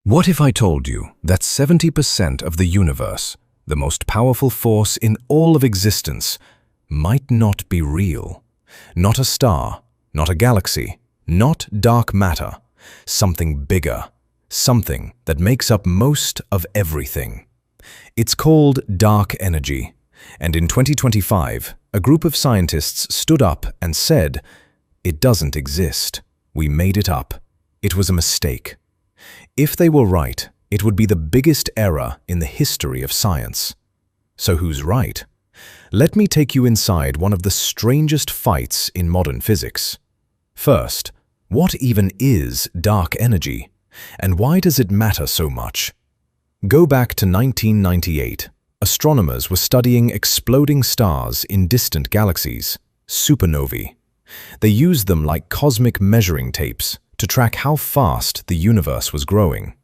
What if I told you that 70% of the universe, the most powerful force in all of existence, might not be real? Not a star, not a galaxy, not dark matter, something bigger, something that makes up most of everything. It's called dark energy, and in 2025, a group of scientists stood up and said, "It doesn't exist. We made it up. It was a mistake." If they were right, it would be the biggest error in the history of science. So who's right? Let me take you inside one of the strangest fights in modern physics. First, what even is dark energy, and why does it matter so much? Go back to 1998. Astronomers were studying exploding stars in distant galaxies, supernovae. They used them like cosmic measuring tapes to track how fast the universe was growing.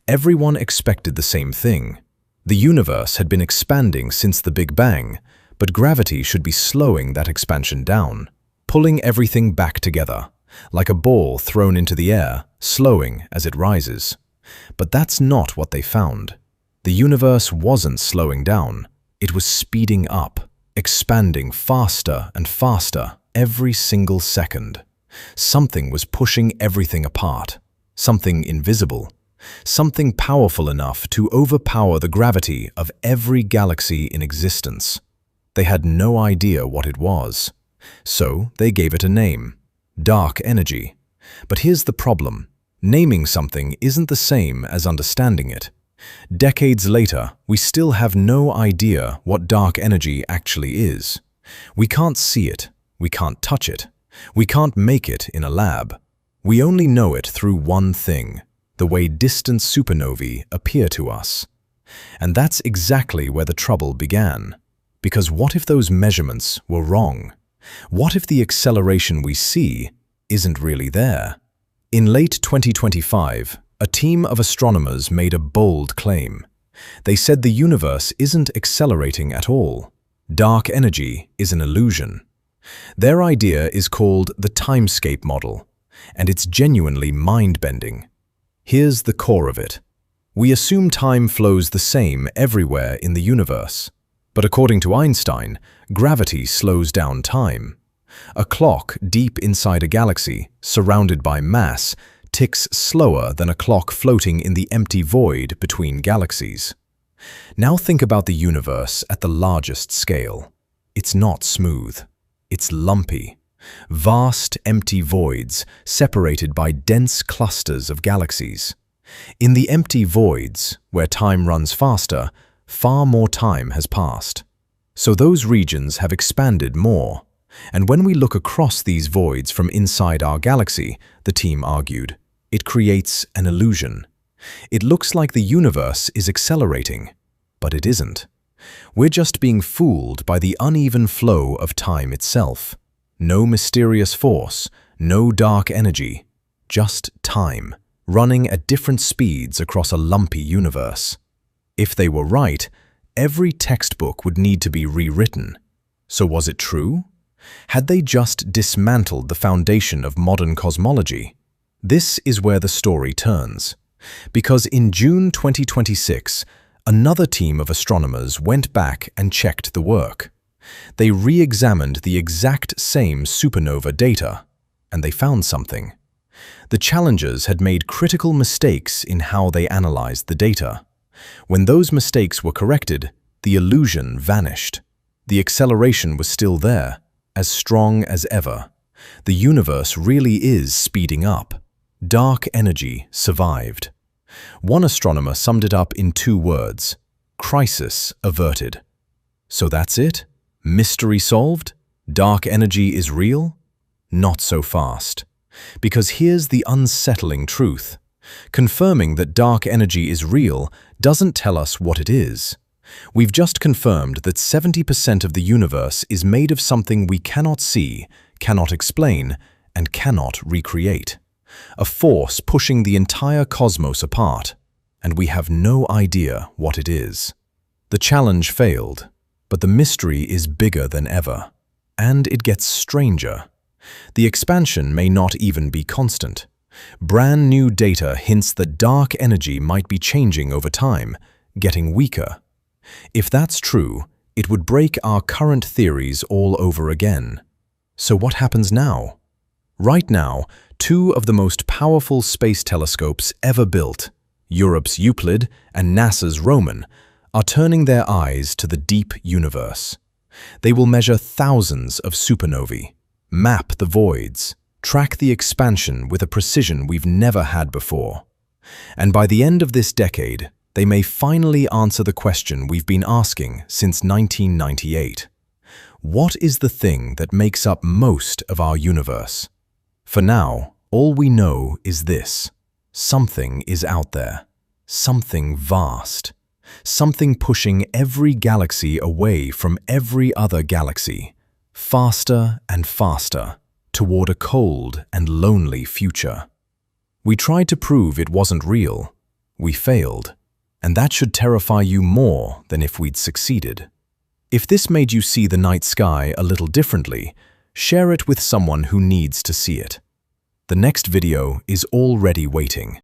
Everyone expected the same thing. The universe had been expanding since the Big Bang, but gravity should be slowing that expansion down, pulling everything back together, like a ball thrown into the air, slowing as it rises. But that's not what they found. The universe wasn't slowing down. It was speeding up, expanding faster and faster every single second. Something was pushing everything apart, something invisible, something powerful enough to overpower the gravity of every galaxy in existence. They had no idea what it was, so they gave it a name, dark energy. But here's the problem. Naming something isn't the same as understanding it. Decades later, we still have no idea what dark energy actually is. We can't see it, we can't touch it. We can't make it in a lab. We only know it through one thing, the way distant supernovae appear to us. And that's exactly where the trouble began. Because what if those measurements were wrong? What if the acceleration we see isn't really there? In late 2025, a team of astronomers made a bold claim. They said the universe isn't accelerating at all. Dark energy is an illusion. Their idea is called the timescape model, and it's genuinely mind-bending. Here's the core of it. We assume time flows the same everywhere in the universe. But according to Einstein, gravity slows down time. A clock deep inside a galaxy, surrounded by mass, ticks slower than a clock floating in the empty void between galaxies. Now think about the universe at the largest scale. It's not smooth. It's lumpy. Vast, empty voids separated by dense clusters of galaxies. In the empty voids, where time runs faster, far more time has passed. So those regions have expanded more. And when we look across these voids from inside our galaxy, the team argued, it creates an illusion. It looks like the universe is accelerating, but it isn't. We're just being fooled by the uneven flow of time itself. No mysterious force, no dark energy, just time, running at different speeds across a lumpy universe. If they were right, every textbook would need to be rewritten. So was it true? Had they just dismantled the foundation of modern cosmology? This is where the story turns. Because in June 2026, another team of astronomers went back and checked the work. They re-examined the exact same supernova data, and they found something. The challengers had made critical mistakes in how they analyzed the data. When those mistakes were corrected, the illusion vanished. The acceleration was still there, as strong as ever. The universe really is speeding up. Dark energy survived. One astronomer summed it up in 2 words: crisis averted. So that's it? Mystery solved? Dark energy is real? Not so fast. Because here's the unsettling truth. Confirming that dark energy is real doesn't tell us what it is. We've just confirmed that 70% of the universe is made of something we cannot see, cannot explain, and cannot recreate. A force pushing the entire cosmos apart, and we have no idea what it is. The challenge failed, but the mystery is bigger than ever. And it gets stranger. The expansion may not even be constant. Brand new data hints that dark energy might be changing over time, getting weaker. If that's true, it would break our current theories all over again. So what happens now? Right now, two of the most powerful space telescopes ever built, Europe's Euclid and NASA's Roman, are turning their eyes to the deep universe. They will measure thousands of supernovae, map the voids, track the expansion with a precision we've never had before. And by the end of this decade, they may finally answer the question we've been asking since 1998. What is the thing that makes up most of our universe? For now, all we know is this: something is out there, something vast, something pushing every galaxy away from every other galaxy, faster and faster, toward a cold and lonely future. We tried to prove it wasn't real. We failed. And that should terrify you more than if we'd succeeded. If this made you see the night sky a little differently, share it with someone who needs to see it. The next video is already waiting.